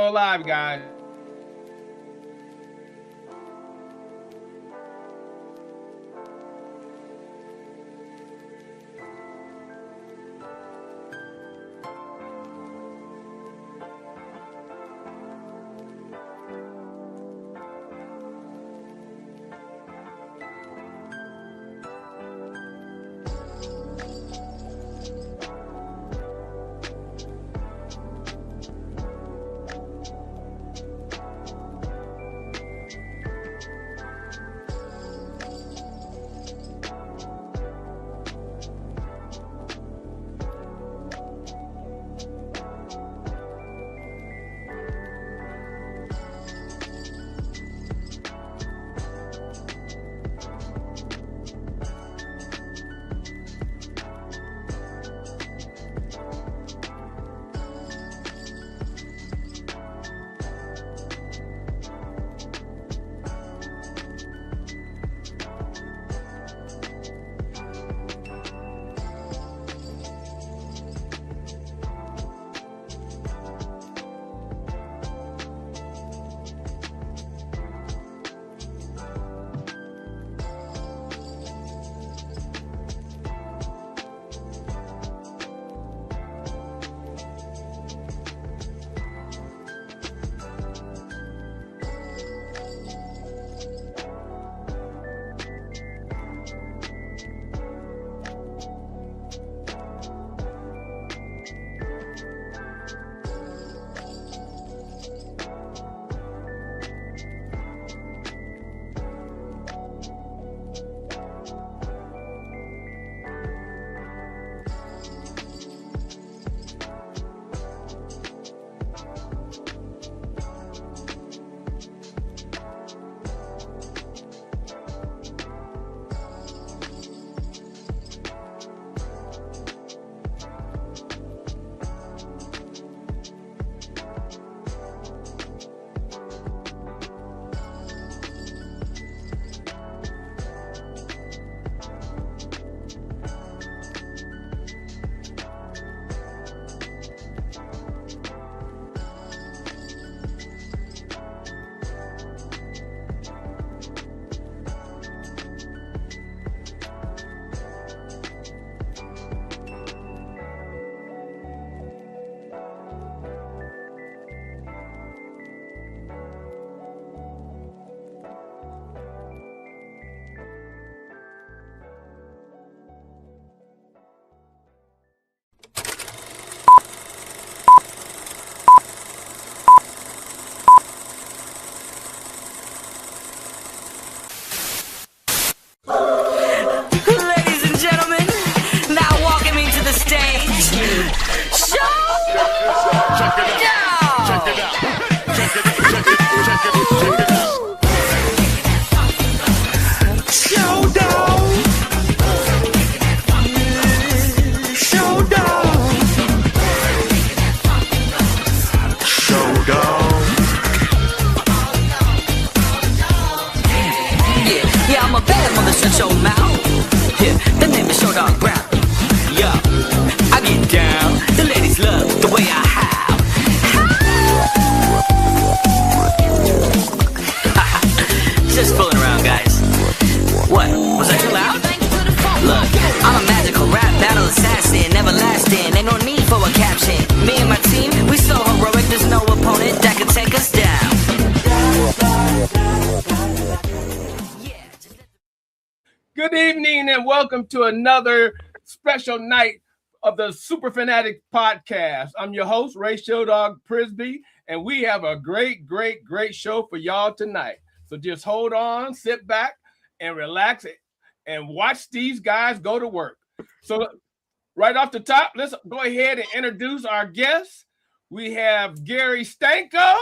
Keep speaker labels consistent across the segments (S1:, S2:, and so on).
S1: go live, guys. Good evening and welcome to another special night of the Superfan Addicts podcast. I'm your host, Ray Showdog Prisby, and we have a great show for y'all tonight. So just hold on, sit back, and relax and watch these guys go to work. So right off the top, let's go ahead and introduce our guests. We have Gary Stanko.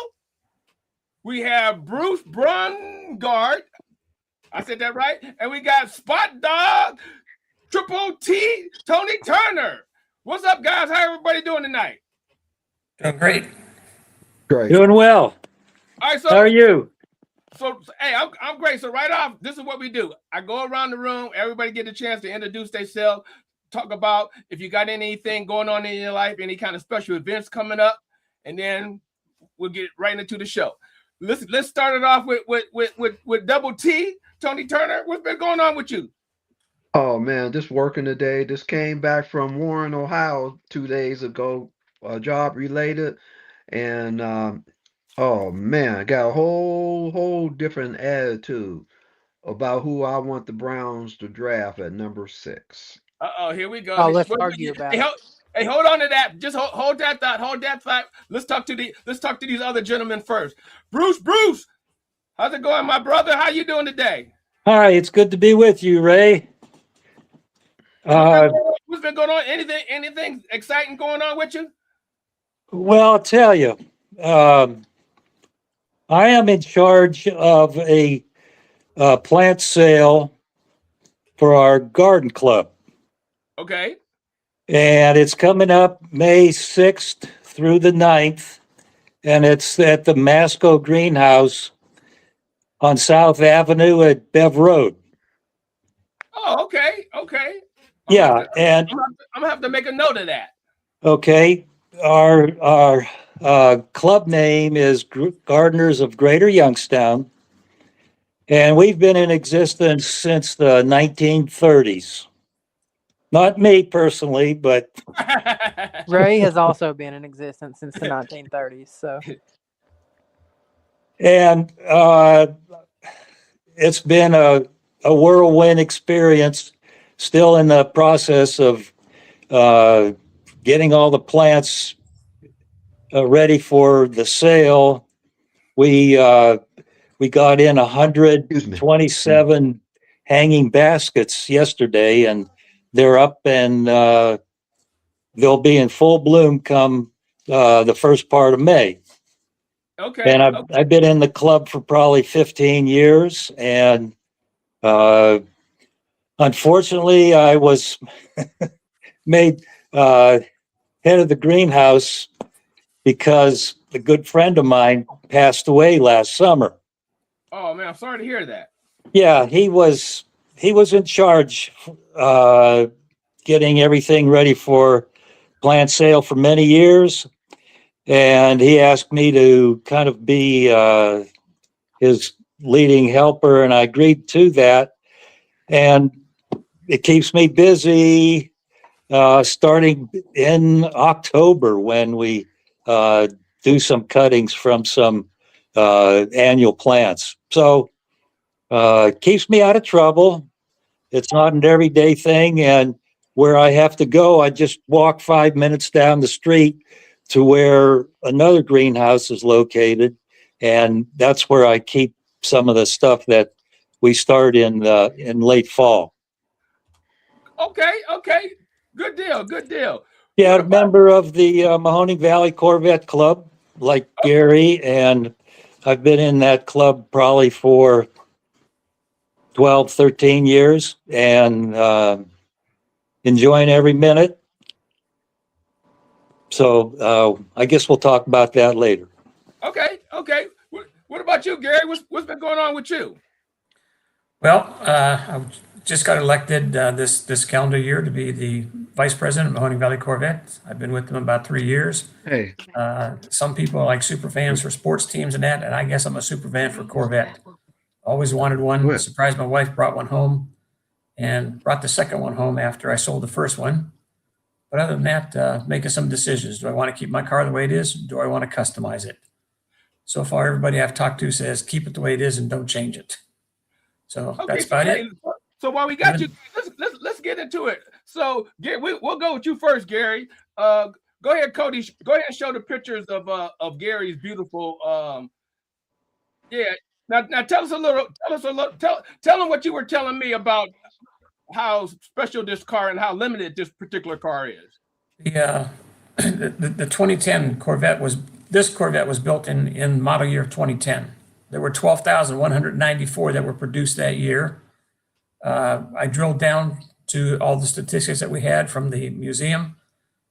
S1: We have Bruce Brungard. I said that right. And we got Spot Dog, Triple T, Tony Turner. What's up, guys? How everybody doing tonight?
S2: Doing great.
S3: Great.
S4: Doing well.
S1: All right, so
S4: how are you?
S1: So hey, I'm great. So right off, this is what we do. I go around the room, everybody get a chance to introduce themselves, talk about if you got anything going on in your life, any kind of special events coming up, and then we'll get right into the show. Let's start it off with Double T, Tony Turner. What's been going on with you?
S2: Oh man, just working today. Just came back from Warren, Ohio 2 days ago, job related, and oh man, I got a whole different attitude about who I want the Browns to draft at number 6.
S1: Here we go.
S3: Oh, let's argue about it.
S1: Hey, hold on to that. Just hold that thought. Hold that thought. Let's talk to these other gentlemen first. Bruce, how's it going, my brother? How you doing today?
S4: Hi, it's good to be with you, Ray.
S1: What's been going on? Anything exciting going on with you?
S4: Well, I'll tell you, I am in charge of a plant sale for our garden club.
S1: Okay.
S4: And it's coming up May 6th through the 9th. And it's at the Masco Greenhouse on South Avenue at Bev Road.
S1: Oh, okay.
S4: Yeah, and
S1: I'm gonna have to make a note of that.
S4: okay, our club name is Gardeners of Greater Youngstown, and we've been in existence since the 1930s. Not me personally, but
S3: Ray has also been in existence since the 1930s. So,
S4: and it's been a whirlwind experience. Still in the process of getting all the plants ready for the sale. We got in 127 hanging baskets yesterday, and they're up, and they'll be in full bloom come the first part of May.
S1: Okay.
S4: And I've been in the club for probably 15 years, and unfortunately, I was made head of the greenhouse because a good friend of mine passed away last summer.
S1: Oh man, I'm sorry to hear that.
S4: Yeah, he was in charge, getting everything ready for plant sale for many years, and he asked me to kind of be his leading helper, and I agreed to that. And it keeps me busy starting in October when we do some cuttings from some annual plants. So it keeps me out of trouble. It's not an everyday thing. And where I have to go, I just walk 5 minutes down the street to where another greenhouse is located. And that's where I keep some of the stuff that we start in late fall.
S1: Okay. Good deal.
S4: Yeah, a member of the Mahoning Valley Corvette Club, like Gary, and I've been in that club probably for 12, 13 years, and enjoying every minute. So I guess we'll talk about that later.
S1: Okay. What about you, Gary? What's been going on with you?
S5: Well, I just got elected this calendar year to be the vice president of Mahoning Valley Corvette. I've been with them about 3 years.
S2: Hey,
S5: Some people are like super fans for sports teams and that, and I guess I'm a super fan for Corvette. Always wanted one.
S2: Good.
S5: Surprised my wife brought one home, and brought the second one home after I sold the first one. But other than that, making some decisions. Do I want to keep my car the way it is? Do I want to customize it? So far, everybody I've talked to says keep it the way it is and don't change it. So that's about it.
S1: So while we got you, let's get into it. So Gary, we'll go with you first, Gary. Go ahead, Cody. Go ahead and show the pictures of Gary's beautiful. Yeah. Now tell them what you were telling me about how special this car and how limited this particular car is.
S5: The 2010 Corvette was built in model year 2010. There were 12,194 that were produced that year. I drilled down to all the statistics that we had from the museum.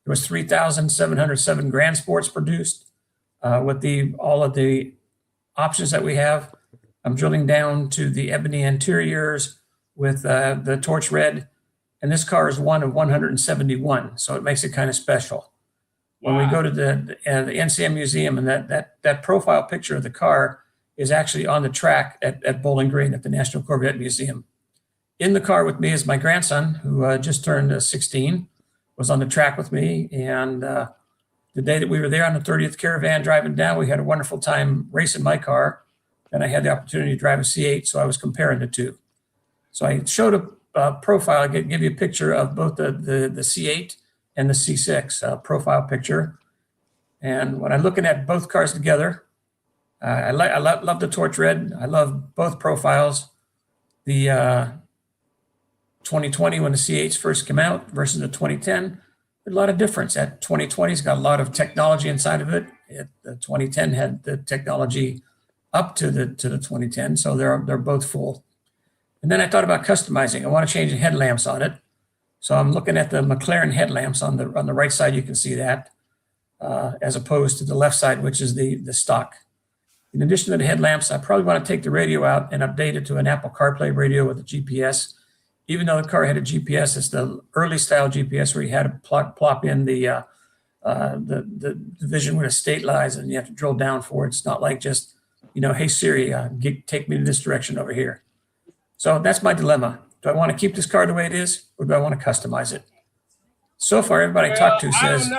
S5: There was 3,707 Grand Sports produced with all of the options that we have. I'm drilling down to the ebony interiors with the torch red, and this car is one of 171, so it makes it kind of special. when we go to the NCM museum, and that profile picture of the car is actually on the track at Bowling Green at the National Corvette Museum. In the car with me is my grandson, who just turned 16, was on the track with me. And the day that we were there on the 30th Caravan driving down, we had a wonderful time racing my car. And I had the opportunity to drive a C8, so I was comparing the two. So I showed a profile. I give you a picture of both the C8 and the C6 profile picture. And when I'm looking at both cars together, I love the torch red. I love both profiles. The 2020, when the C8s first came out, versus the 2010, a lot of difference. That 2020's got a lot of technology inside of it. The 2010 had the technology up to the 2010, so they're both full. And then I thought about customizing. I want to change the headlamps on it, so I'm looking at the McLaren headlamps on the right side. You can see that, as opposed to the left side, which is the stock. In addition to the headlamps, I probably want to take the radio out and update it to an Apple CarPlay radio with a GPS. Even though the car had a GPS, it's the early style GPS where you had to plop in the division where the state lies, and you have to drill down for it. It's not like just, hey Siri, take me to this direction over here. So that's my dilemma. Do I want to keep this car the way it is, or do I want to customize it? So far, everybody I talked to says,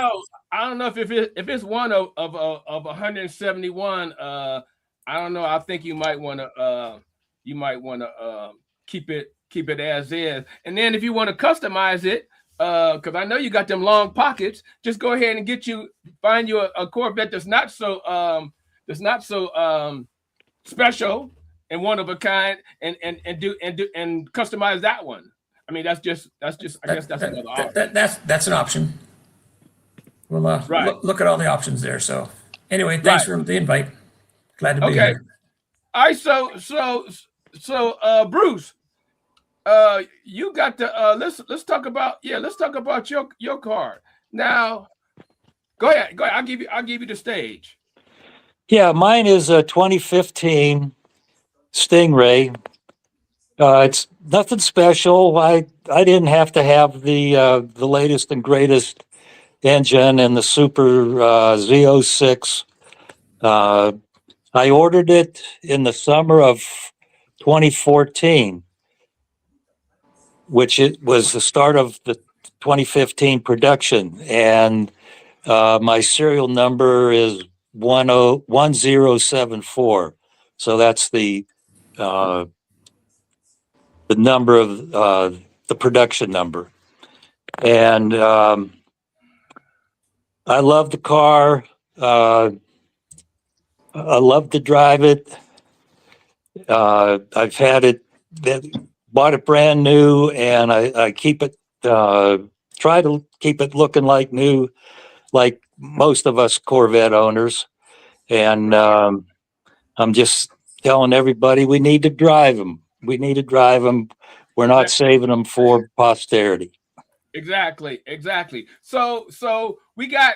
S1: I don't know if it's one of 171. I don't know. I think you might want to keep it as is. And then if you want to customize it, because I know you got them long pockets, just go ahead and find you a Corvette that's not so special and one of a kind, and customize that one. I mean, that's just I guess that's another option.
S5: That's an option. We'll look at all the options there. So anyway, thanks for the invite. Glad to be here.
S1: All right, so Bruce, you got the let's talk about your car. Now, go ahead. I'll give you the stage.
S4: Yeah, mine is a 2015 Stingray. It's nothing special. I didn't have to have the latest and greatest engine and the Super Z06. I ordered it in the summer of 2014, which it was the start of the 2015 production, and my serial number is 1074. So that's the number of the production number. And I love the car. I love to drive it. I've had it, bought it brand new, and I keep it, try to keep it looking like new, like most of us Corvette owners. And I'm just telling everybody we need to drive them. We need to drive them. We're not saving them for posterity. Exactly.
S1: So we got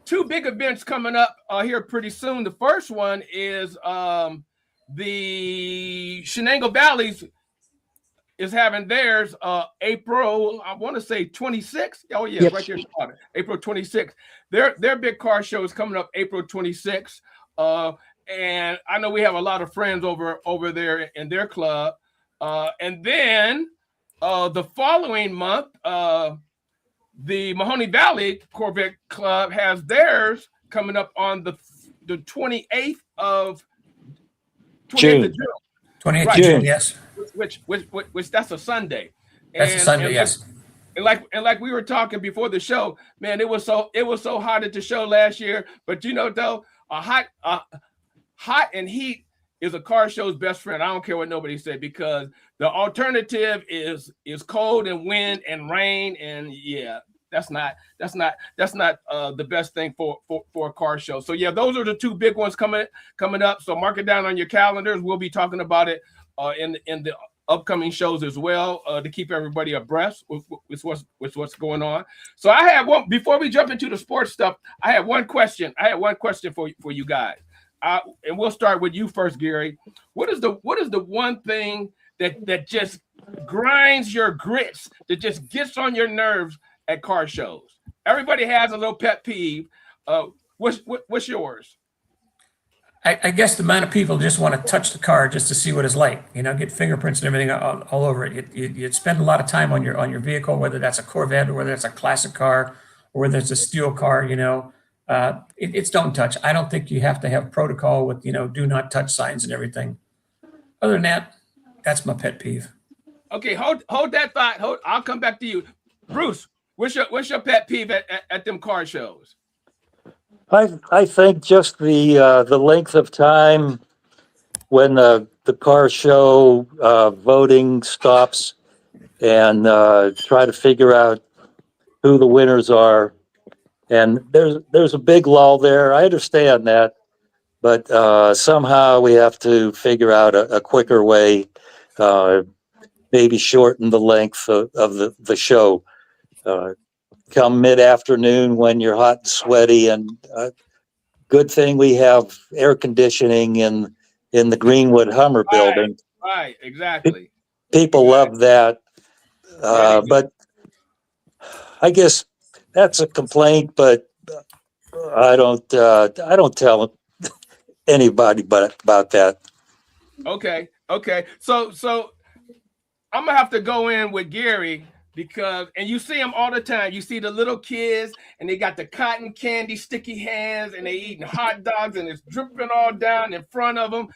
S1: two big events coming up here pretty soon. The first one is the Shenango Valleys is having theirs April, I want to say 26th. Oh yeah, yep. Right here, April 26th. Their big car show is coming up April 26th. And I know we have a lot of friends over there in their club. And then the following month, the Mahoney Valley Corvette Club has theirs coming up on the 28th of June.
S5: 28th of June, yes.
S1: Which that's a Sunday.
S5: That's a Sunday, yes.
S1: And like we were talking before the show, man, it was so hot at the show last year. But though, hot and heat is a car show's best friend. I don't care what nobody said, because the alternative is cold and wind and rain, and yeah, that's not the best thing for a car show. So yeah, those are the two big ones coming up. So mark it down on your calendars. We'll be talking about it in the upcoming shows as well, to keep everybody abreast with what's going on. So I have one, before we jump into the sports stuff, I have one question. For you guys. And we'll start with you first, Gary. What is the one thing that just grinds your grits, that just gets on your nerves at car shows? everybody has a little pet peeve. What's yours?
S5: I guess the amount of people just want to touch the car just to see what it's like, get fingerprints and everything all over it. You spend a lot of time on your vehicle, whether that's a Corvette or whether it's a classic car or whether it's a steel car, it's don't touch. I don't think you have to have protocol with, do not touch signs and everything. Other than that, that's my pet peeve.
S1: Okay, hold that thought. I'll come back to you. Bruce, what's your pet peeve at them car shows?
S4: I think just the length of time when the car show voting stops and try to figure out who the winners are. And there's a big lull there. I understand that, but somehow we have to figure out a quicker way, maybe shorten the length of the show. Come mid-afternoon when you're hot and sweaty, and good thing we have air conditioning in the Greenwood Hummer building.
S1: Right, exactly.
S4: People love that, but I guess that's a complaint. But I don't tell anybody about that.
S1: Okay. So I'm gonna have to go in with Gary. And you see them all the time. You see the little kids, and they got the cotton candy sticky hands, and they eating hot dogs, and it's dripping all down in front of them.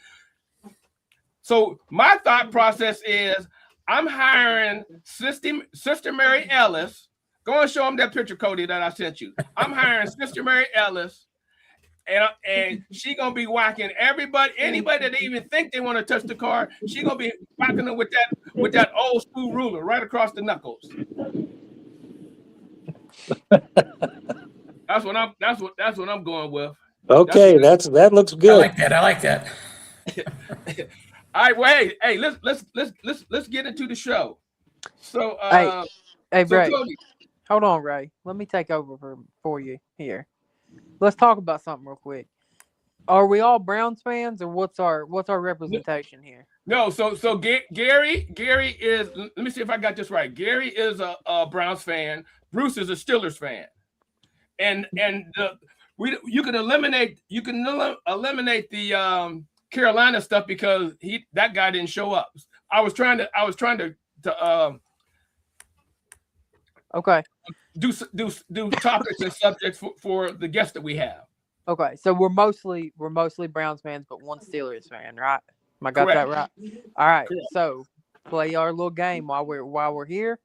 S1: So my thought process is, I'm hiring Sister Mary Ellis. Go and show them that picture, Cody, that I sent you. I'm hiring Sister Mary Ellis, and she gonna be whacking anybody that even think they want to touch the car. She gonna be whacking them with that old school ruler right across the knuckles. That's what I'm going with.
S4: Okay, that looks good.
S5: I like that.
S1: All right, well, hey, let's get into the show. So,
S3: hey,
S1: so
S3: Ray,
S1: Cody,
S3: hold on, Ray. Let me take over for you here. Let's talk about something real quick. Are we all Browns fans, or what's our representation here?
S1: No, so Gary is. Let me see if I got this right. Gary is a Browns fan. Bruce is a Steelers fan, and you can eliminate the Carolina stuff because that guy didn't show up. I was trying to
S3: Okay.
S1: do topics and subjects for the guests that we have.
S3: Okay, so we're mostly Browns fans, but one Steelers fan, right? Am I got
S1: Correct.
S3: that right? All right.
S1: Correct.
S3: So play our little game while we're here.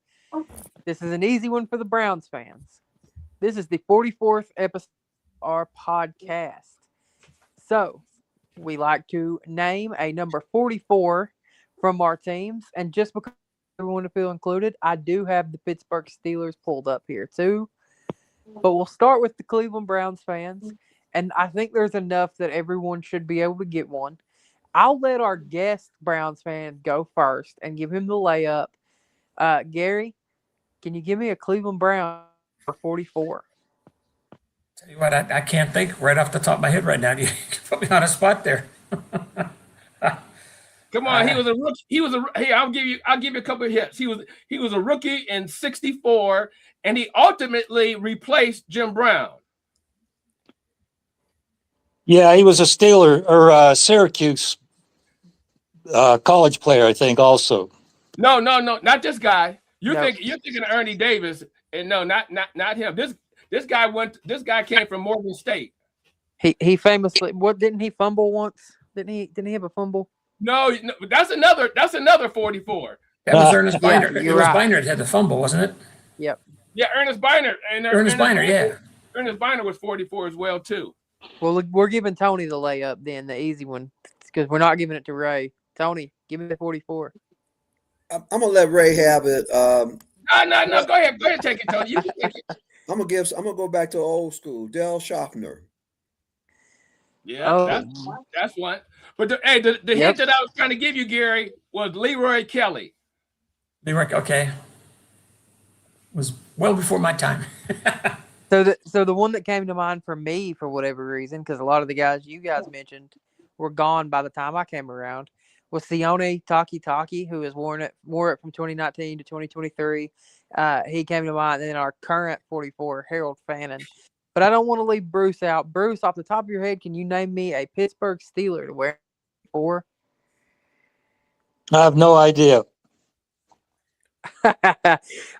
S3: This is an easy one for the Browns fans. This is the 44th episode of our podcast. So we like to name a number 44 from our teams, and just because everyone to feel included, I do have the Pittsburgh Steelers pulled up here too. But we'll start with the Cleveland Browns fans, and I think there's enough that everyone should be able to get one. I'll let our guest Browns fan go first and give him the layup. Gary, can you give me a Cleveland Brown for 44?
S5: Tell you what, I can't think right off the top of my head right now. You put me on a spot there.
S1: Come on, he was a rookie. Hey, I'll give you a couple of hits. He was a rookie in '64, and he ultimately replaced Jim Brown.
S4: Yeah, he was a Steeler or Syracuse college player, I think. Also,
S1: No, not this guy. You're
S3: No.
S1: thinking of Ernie Davis, and no, not him. This guy came from Morgan State.
S3: He famously didn't he fumble once? Didn't he have a fumble?
S1: No, that's another 44.
S5: That was Ernest Biner.
S3: Yeah,
S5: It
S3: you're
S5: was
S3: right.
S5: Biner that had the fumble, wasn't it?
S3: Yep.
S1: Yeah, Ernest Biner.
S5: Ernest Biner, yeah.
S1: Ernest Biner was 44 as well too.
S3: Well, we're giving Tony the layup then, the easy one, because we're not giving it to Ray. Tony, give me the 44.
S2: I'm gonna let Ray have it.
S1: No. Go ahead, take it, Tony. You can take it.
S2: I'm gonna go back to old school. Del Schaffner.
S1: Yeah, that's one. But the hint that I was trying to give you, Gary, was Leroy Kelly.
S5: Leroy, okay. Was well before my time.
S3: So the one that came to mind for me, for whatever reason, because a lot of the guys you guys mentioned were gone by the time I came around, was Sione Taki, who has wore it from 2019 to 2023. He came to mind, and then our current 44, Harold Fannin. But I don't want to leave Bruce out. Bruce, off the top of your head, can you name me a Pittsburgh Steeler to wear 4?
S4: I have no idea.
S3: I'm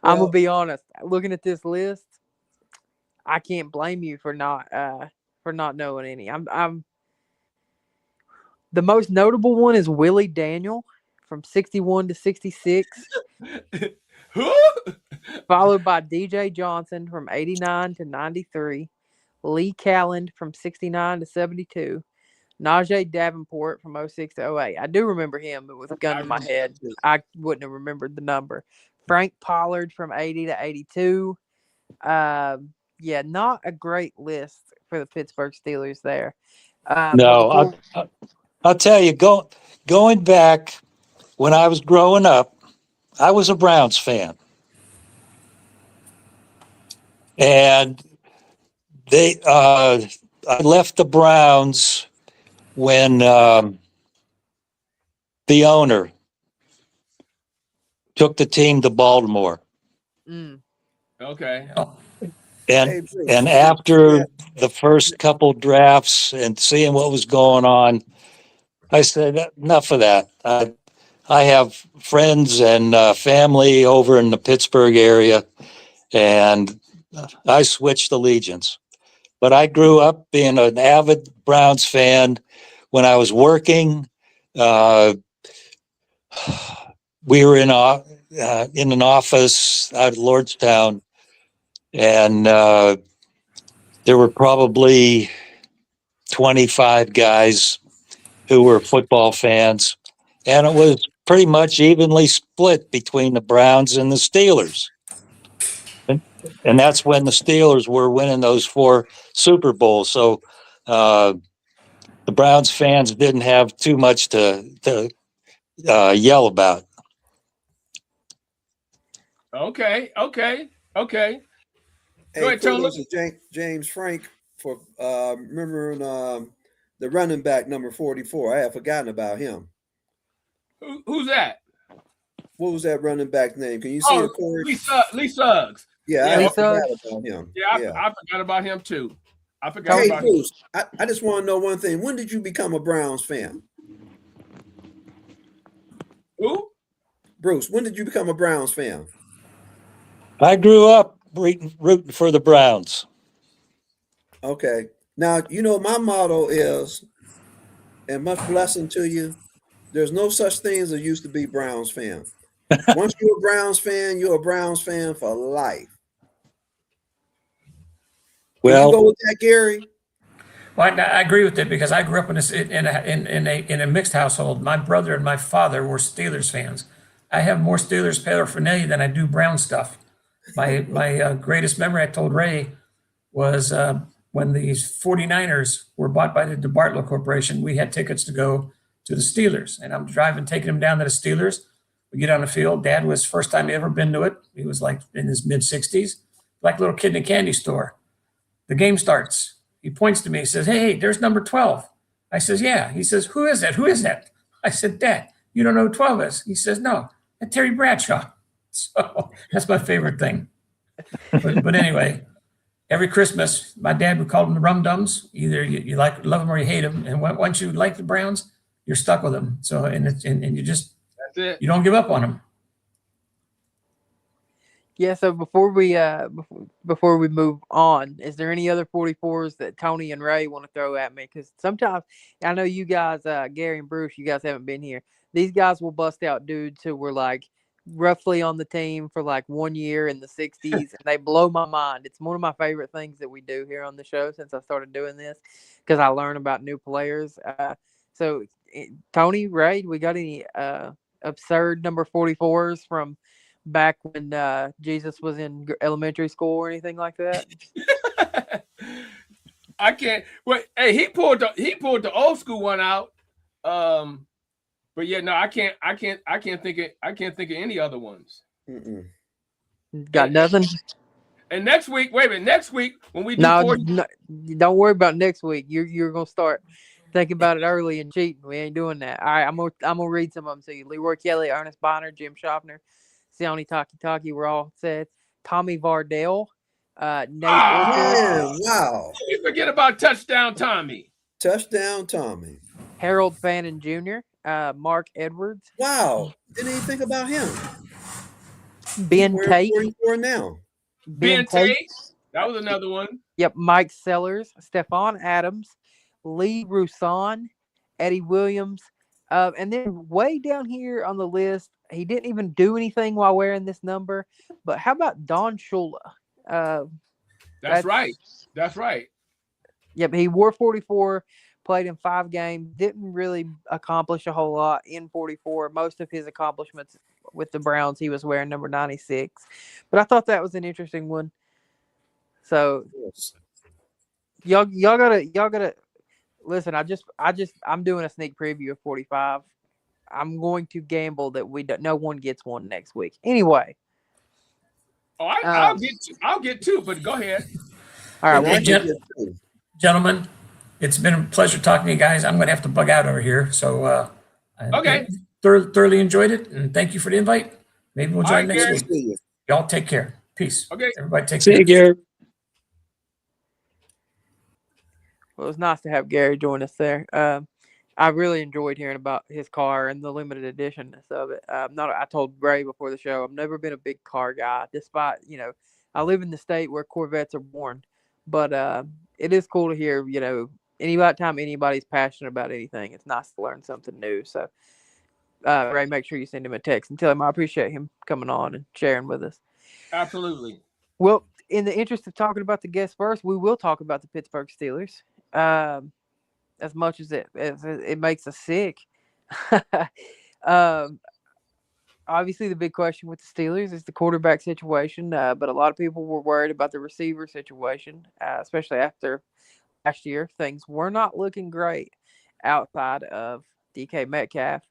S2: Well-
S3: gonna be honest. Looking at this list, I can't blame you for not knowing any. I'm the most notable one is Willie Daniel from 61 to 66,
S1: Who?
S3: followed by DJ Johnson from 89 to 93, Lee Calland from 69 to 72, Najee Davenport from 06 to 08. I do remember him, but with a gun to my head, I wouldn't have remembered the number. Frank Pollard from 80 to 82. Yeah, not a great list for the Pittsburgh Steelers there.
S4: No, I'll tell you, going back when I was growing up, I was a Browns fan. And I left the Browns when the owner took the team to Baltimore.
S1: Okay.
S4: And
S2: Hey, Bruce.
S4: and after the first couple drafts and seeing what was going on, I said, enough of that. I have friends and family over in the Pittsburgh area, and I switched allegiance. But I grew up being an avid Browns fan. When I was working, we were in an office out of Lordstown, and there were probably 25 guys who were football fans, and it was pretty much evenly split between the Browns and the Steelers. And that's when the Steelers were winning those 4 Super Bowls. So the Browns fans didn't have too much to yell about.
S1: Okay.
S2: Hey,
S1: Go ahead, Tony.
S2: kudos to James Frank for remembering the running back number 44. I had forgotten about him.
S1: Who's that?
S2: What was that running back name? Can you see it, Corey?
S1: Lee Suggs.
S2: Yeah,
S1: Yeah,
S2: I
S3: Lee
S2: forgot
S3: Suggs.
S2: about him.
S1: Yeah, I forgot about him too. I forgot
S2: Hey,
S1: about him.
S2: Bruce, I just want to know one thing. When did you become a Browns fan?
S1: Who?
S2: Bruce, when did you become a Browns fan?
S4: I grew up rooting for the Browns.
S2: Okay. Now, you know, my motto is, and much blessing to you, there's no such thing as a used to be Browns fan. Once you're a Browns fan, you're a Browns fan for life. Will you go
S4: Well,
S2: with that, Gary?
S5: Well, I agree with it because I grew up in a mixed household. My brother and my father were Steelers fans. I have more Steelers paraphernalia than I do Brown stuff. My greatest memory, I told Ray, was when these 49ers were bought by the DeBartolo Corporation. We had tickets to go to the Steelers, and I'm driving, taking him down to the Steelers. We get on the field. Dad was first time he ever been to it. He was like in his mid 60s, like a little kid in a candy store. The game starts. He points to me. He says, "Hey, there's number 12." I says, "Yeah." He says, "Who is that? Who is that?" I said, "Dad, you don't know who 12 is?" He says, "No, that's Terry Bradshaw." So that's my favorite thing. But anyway, every Christmas, my dad would call them the Rum Dums. Either you love them or you hate them. And once you like the Browns, you're stuck with them. So and you just
S1: That's it.
S5: you don't give up on them.
S3: Yeah, so before we move on, is there any other 44s that Tony and Ray want to throw at me? Because sometimes I know you guys, Gary and Bruce, you guys haven't been here. These guys will bust out dudes who were like roughly on the team for like 1 year in the 60s, and they blow my mind. It's one of my favorite things that we do here on the show since I started doing this, because I learn about new players. So Tony, Ray, we got any absurd number 44s from back when Jesus was in elementary school or anything like that?
S1: I can't. Well, hey, he pulled the old school one out. But yeah, no, I can't think of any other ones.
S2: Mm-mm.
S3: Got nothing?
S1: And next week, wait a minute. Next week when we do
S3: No,
S1: 40,
S3: don't worry about next week. You're gonna start. Think about it early and cheating. We ain't doing that. All right, I'm gonna read some of them to you. Leroy Kelly, Ernest Bonner, Jim Schaffner, Sione Taki, we're all said. Tommy Vardell, Nate Orchard,
S6: Man, wow.
S1: You forget about touchdown Tommy.
S6: Touchdown, Tommy.
S3: Harold Fannin Jr., Mark Edwards,
S6: Wow. Didn't even think about him.
S3: Ben
S6: He's
S3: Tate,
S6: wearing 44 now.
S1: Ben Tate. That was another one.
S3: Yep, Mike Sellers, Stephon Adams, Lee Rousson, Eddie Williams, and then way down here on the list, he didn't even do anything while wearing this number. But how about Don Shula?
S1: That's right. That's right.
S3: Yep, he wore 44, played in 5 games, didn't really accomplish a whole lot in 44. Most of his accomplishments with the Browns, he was wearing number 96. But I thought that was an interesting one. So y'all gotta listen. I'm doing a sneak preview of 45. I'm going to gamble that no one gets one next week. Anyway.
S1: Oh, I'll get 2, but go ahead.
S3: All right,
S5: Hey, gentlemen, it's been a pleasure talking to you guys. I'm going to have to bug out over here. So,
S1: okay.
S5: Thoroughly enjoyed it, and thank you for the invite. Maybe we'll join next
S1: Gary.
S5: week. Y'all take care. Peace.
S1: Okay.
S5: Everybody take
S4: See
S5: care.
S4: you, Gary.
S3: well, it was nice to have Gary join us there. I really enjoyed hearing about his car and the limited editionness of it. I told Ray before the show, I've never been a big car guy, despite, I live in the state where Corvettes are born. But it is cool to hear, anytime anybody's passionate about anything, it's nice to learn something new. So, Ray, make sure you send him a text and tell him I appreciate him coming on and sharing with us.
S1: Absolutely.
S3: Well, in the interest of talking about the guests first, we will talk about the Pittsburgh Steelers. As much as it makes us sick. Obviously, the big question with the Steelers is the quarterback situation, but a lot of people were worried about the receiver situation, especially after last year. Things were not looking great outside of DK Metcalf.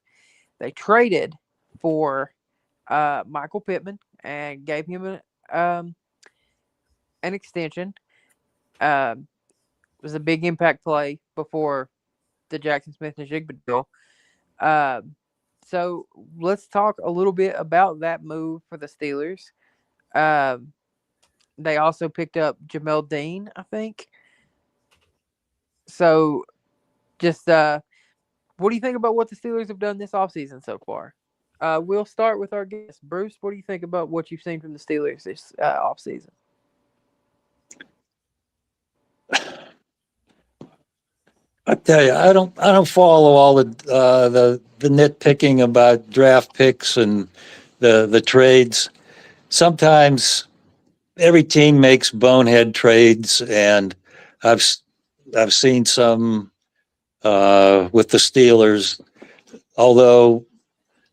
S3: They traded for Michael Pittman and gave him an extension. It was a big impact play before the Jackson Smith-Njigba deal. So let's talk a little bit about that move for the Steelers. They also picked up Jamel Dean, I think. So just what do you think about what the Steelers have done this offseason so far? We'll start with our guest. Bruce, what do you think about what you've seen from the Steelers this offseason?
S4: I tell you, I don't follow all the nitpicking about draft picks and the trades. Sometimes every team makes bonehead trades, and I've seen some with the Steelers. Although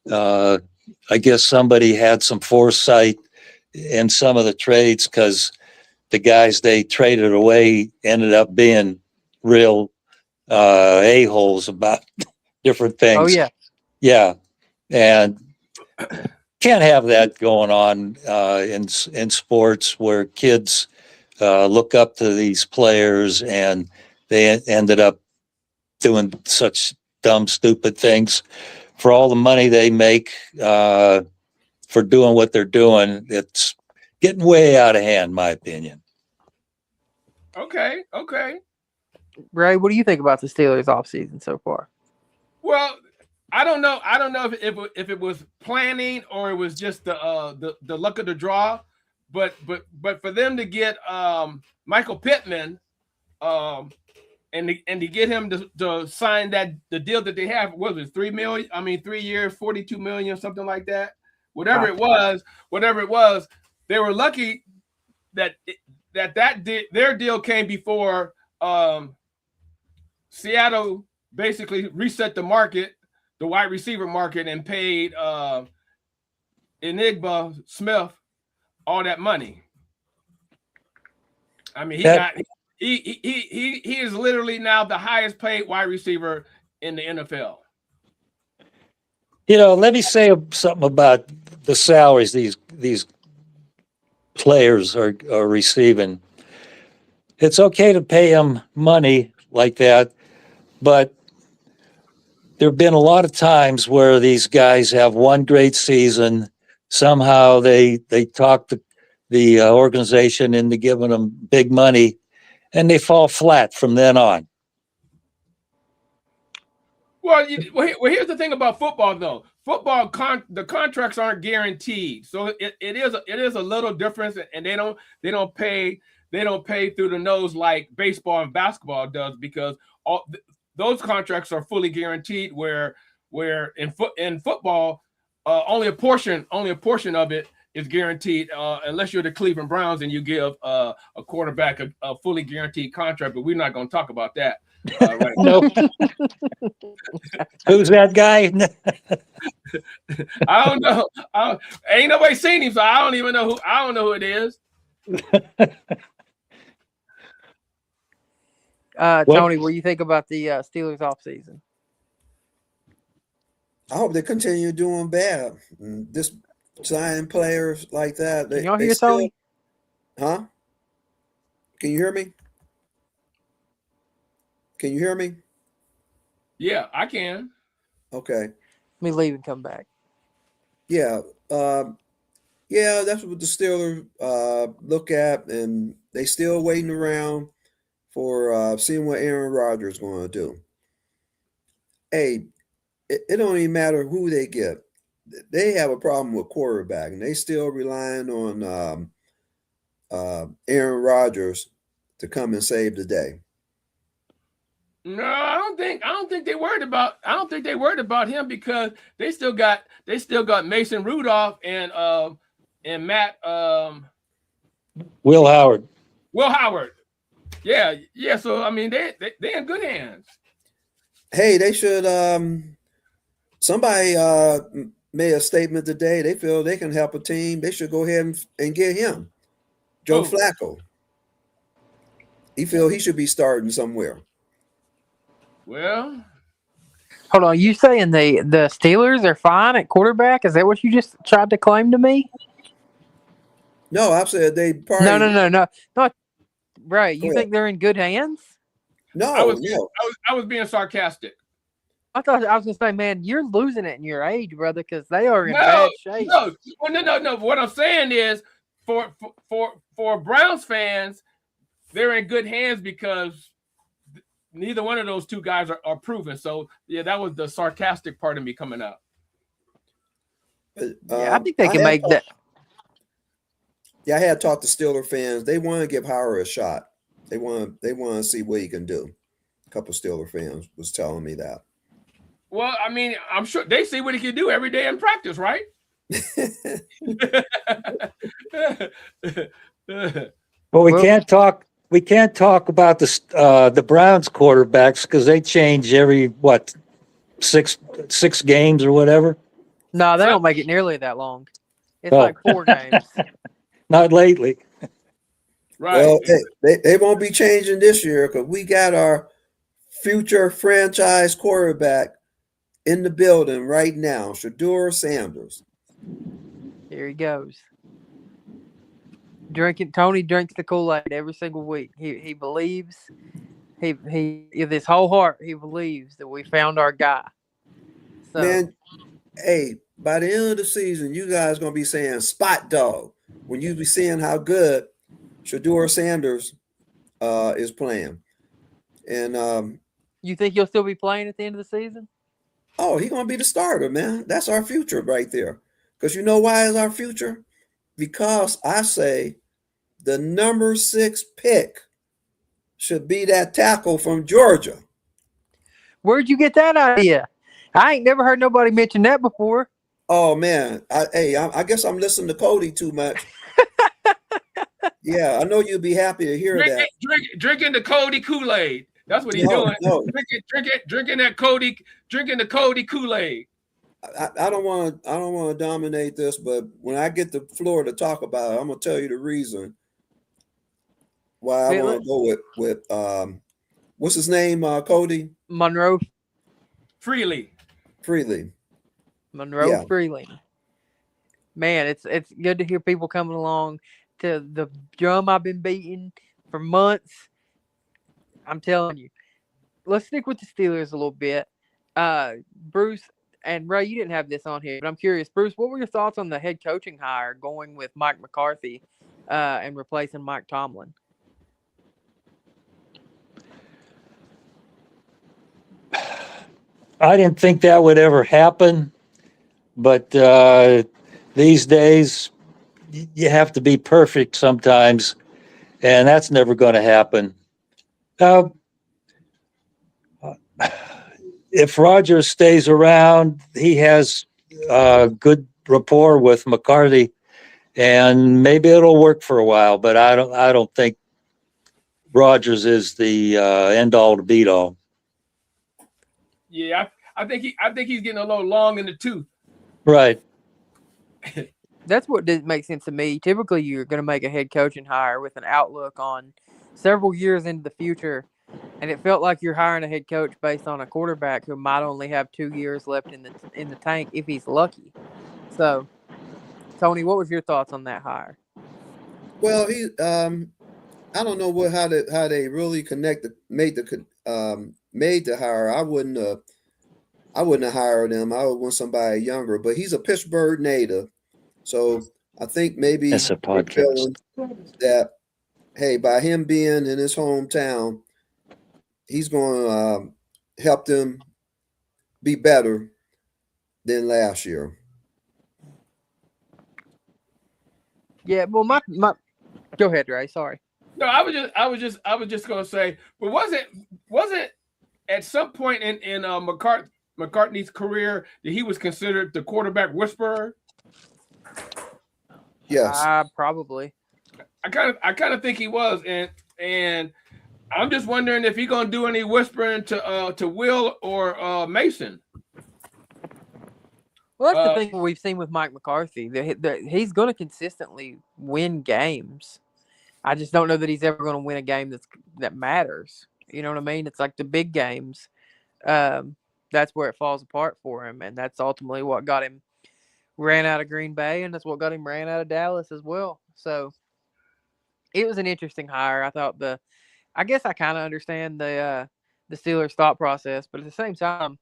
S4: I guess somebody had some foresight in some of the trades, because the guys they traded away ended up being real a-holes about different things.
S3: Oh, yeah.
S4: Yeah. And can't have that going on in sports where kids look up to these players and they ended up doing such dumb, stupid things for all the money they make for doing what they're doing. It's getting way out of hand, in my opinion.
S1: Okay.
S3: Ray, what do you think about the Steelers offseason so far?
S1: Well, I don't know if it was planning or it was just the luck of the draw, but for them to get Michael Pittman and to get him to sign the deal that they have, what was it, 3 million? I mean, 3 years, 42 million, something like that. Whatever it was, they were lucky that their deal came before Seattle basically reset the market, the wide receiver market, and paid Enigma Smith all that money. I mean, he is literally now the highest paid wide receiver in the NFL.
S4: Let me say something about the salaries these players are receiving. It's okay to pay them money like that, but there have been a lot of times where these guys have one great season. Somehow they talk the organization into giving them big money, and they fall flat from then on.
S1: Well, here's the thing about football, though. Football, the contracts aren't guaranteed, so it is a little difference, and they don't pay through the nose like baseball and basketball does, because those contracts are fully guaranteed. Where in football, only a portion of it is guaranteed, unless you're the Cleveland Browns and you give a quarterback a fully guaranteed contract. But we're not going to talk about that. Right.
S4: No. Who's that guy?
S1: I don't know. Ain't nobody seen him, so I don't even know who. I don't know who it is.
S3: Tony, what do you think about the Steelers offseason?
S6: I hope they continue doing bad. Just signing players like that.
S3: Can y'all hear Tony?
S6: Huh? Can you hear me? Can you hear me?
S1: Yeah, I can.
S6: Okay.
S3: Let me leave and come back.
S6: Yeah. Yeah, that's what the Steelers look at, and they still waiting around for seeing what Aaron Rodgers is going to do. Hey, it don't even matter who they get. They have a problem with quarterback, and they still relying on Aaron Rodgers to come and save the day.
S1: No, I don't think they worried about him, because they still got Mason Rudolph and Matt
S4: Will Howard.
S1: Will Howard. Yeah. So I mean, they in good hands.
S6: Hey, they should. Somebody made a statement today. They feel they can help a team. They should go ahead and get him, Joe Flacco. He feel he should be starting somewhere.
S1: Well,
S3: hold on. You saying the Steelers are fine at quarterback? Is that what you just tried to claim to me?
S6: No, I've said they probably.
S3: No. Not right. You think they're in good hands?
S6: No,
S1: I was being sarcastic.
S3: I thought I was gonna say, man, you're losing it in your age, brother, because they are in bad shape.
S1: No. What I'm saying is, for Browns fans, they're in good hands because neither one of those two guys are proven. So yeah, that was the sarcastic part of me coming out.
S3: Yeah, I think they can make that.
S6: Yeah, I had talked to Steeler fans. They want to give Howard a shot. They want to see what he can do. A couple Steeler fans was telling me that.
S1: Well, I mean, I'm sure they see what he can do every day in practice, right?
S4: Well, we can't talk about the Browns quarterbacks because they change every six games or whatever.
S3: No, they don't make it nearly that long. It's like 4 games.
S4: Not lately.
S1: Right.
S6: Well, they won't be changing this year because we got our future franchise quarterback in the building right now, Shedeur Sanders.
S3: Here he goes. Tony drinks the Kool-Aid every single week. He believes, he with his whole heart, he believes that we found our guy. So,
S6: man, hey, by the end of the season, you guys gonna be saying spot dog when you be seeing how good Shedeur Sanders is playing. And
S3: you think he'll still be playing at the end of the season?
S6: Oh, he's gonna be the starter, man. That's our future right there. Because you know why is our future? Because I say the number 6 pick should be that tackle from Georgia.
S3: Where'd you get that idea? I ain't never heard nobody mention that before.
S6: Oh man, I guess I'm listening to Cody too much. Yeah, I know you'd be happy to hear that.
S1: Drinking the Cody Kool-Aid. That's what he's doing.
S6: No.
S1: Drinking the Cody Kool-Aid.
S6: I don't want to dominate this, but when I get the floor to talk about it, I'm gonna tell you the reason why I want to go with what's his name, Cody?
S3: Monroe
S1: Freely.
S3: Monroe Freely. Man, it's good to hear people coming along to the drum I've been beating for months. I'm telling you, let's stick with the Steelers a little bit. Bruce and Ray, you didn't have this on here, but I'm curious. Bruce, what were your thoughts on the head coaching hire going with Mike McCarthy and replacing Mike Tomlin?
S4: I didn't think that would ever happen, but these days you have to be perfect sometimes, and that's never going to happen. Uh, if Rodgers stays around, he has good rapport with McCarthy, and maybe it'll work for a while. But I don't think Rodgers is the end all to beat all.
S1: Yeah, I think he's getting a little long in the tooth.
S4: Right.
S3: That's what didn't make sense to me. Typically, you're going to make a head coaching hire with an outlook on several years into the future, and it felt like you're hiring a head coach based on a quarterback who might only have 2 years left in the tank if he's lucky. So, Tony, what was your thoughts on that hire?
S6: Well, I don't know how they really made the hire. I wouldn't have hired him. I would want somebody younger, but he's a Pittsburgh native. So I think maybe
S4: It's a podcast.
S6: that, hey, by him being in his hometown, he's going to help them be better than last year.
S3: Yeah, well, my go ahead, Ray. Sorry.
S1: No, I was just gonna say, but wasn't at some point in McCartney's career that he was considered the quarterback whisperer?
S6: Yes.
S3: Probably.
S1: I kind of think he was, and I'm just wondering if he's gonna do any whispering to Will or Mason.
S3: Well, that's the thing we've seen with Mike McCarthy. He's going to consistently win games. I just don't know that he's ever going to win a game that matters. You know what I mean? It's like the big games. That's where it falls apart for him, and that's ultimately what got him ran out of Green Bay, and that's what got him ran out of Dallas as well. So it was an interesting hire. I thought I guess I kind of understand the Steelers' thought process, but at the same time,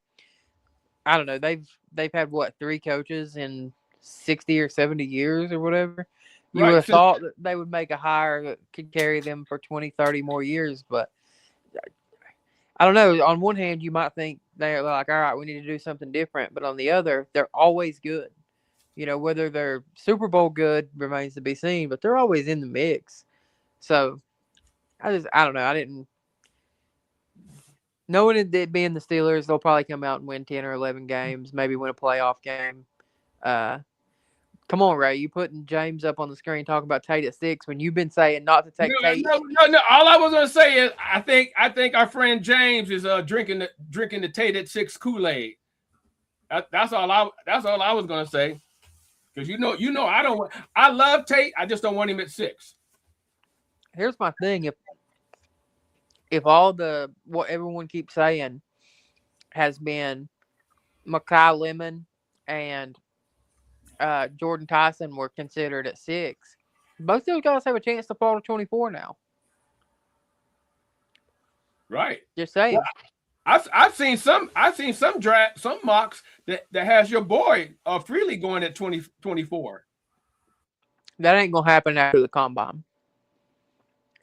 S3: I don't know. They've had what, 3 coaches in 60 or 70 years or whatever. You would have thought that they would make a hire that could carry them for 20, 30 more years, but I don't know. On one hand, you might think they're like, all right, we need to do something different, but on the other, they're always good. You know, whether they're Super Bowl good remains to be seen, but they're always in the mix. So I don't know. I didn't. Knowing it being the Steelers, they'll probably come out and win 10 or 11 games, maybe win a playoff game. Come on, Ray. You putting James up on the screen talking about Tate at 6 when you've been saying not to take Tate.
S1: No. All I was going to say is I think our friend James is drinking the Tate at 6 Kool-Aid. That's all I was going to say. Because I love Tate. I just don't want him at 6.
S3: Here's my thing. If all what everyone keeps saying has been Mekhi Lemon and Jordan Tyson were considered at 6, both of those guys have a chance to fall to 24 now.
S1: Right.
S3: Just saying.
S1: I've seen some mocks that has your boy Freely going at 24.
S3: That ain't gonna happen after the combine.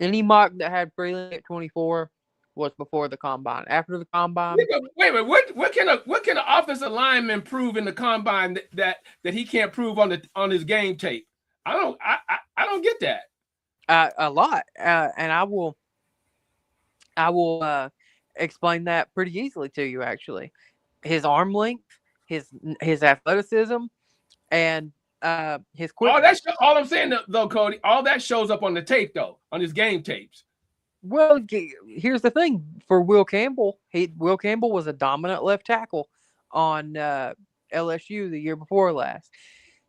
S3: Any mock that had Freely at 24 was before the combine. After the combine,
S1: wait a minute. What can an offensive lineman prove in the combine that he can't prove on his game tape? I don't get that.
S3: A lot, and I will explain that pretty easily to you. Actually, his arm length, his athleticism, and his quickness.
S1: All I'm saying though, Cody. All that shows up on the tape though, on his game tapes.
S3: Well, here's the thing for Will Campbell. Will Campbell was a dominant left tackle on LSU the year before last.